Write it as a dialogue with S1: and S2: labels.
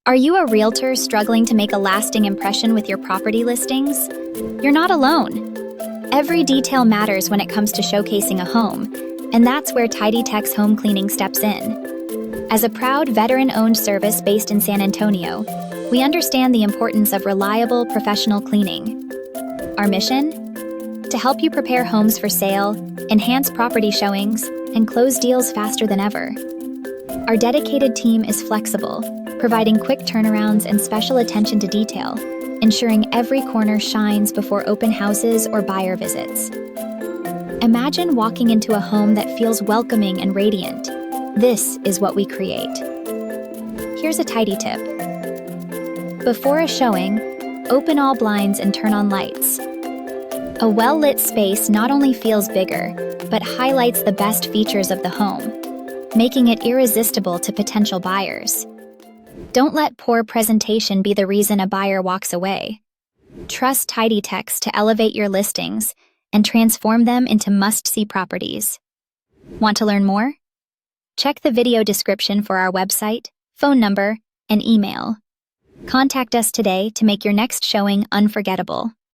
S1: Are you a realtor struggling to make a lasting impression with your property listings? You're not alone. Every detail matters when it comes to showcasing a home, and that's where TidyTex Home Cleaning steps in. As a proud veteran-owned service based in San Antonio, we understand the importance of reliable, professional cleaning. Our mission? To help you prepare homes for sale, enhance property showings, and close deals faster than ever. Our dedicated team is flexible, providing quick turnarounds and special attention to detail, ensuring every corner shines before open houses or buyer visits. Imagine walking into a home that feels welcoming and radiant. This is what we create. Here's a tidy tip. Before a showing, open all blinds and turn on lights. A well-lit space not only feels bigger, but highlights the best features of the home, making it irresistible to potential buyers. Don't let poor presentation be the reason a buyer walks away. Trust TidyTex to elevate your listings and transform them into must-see properties. Want to learn more? Check the video description for our website, phone number, and email. Contact us today to make your next showing unforgettable.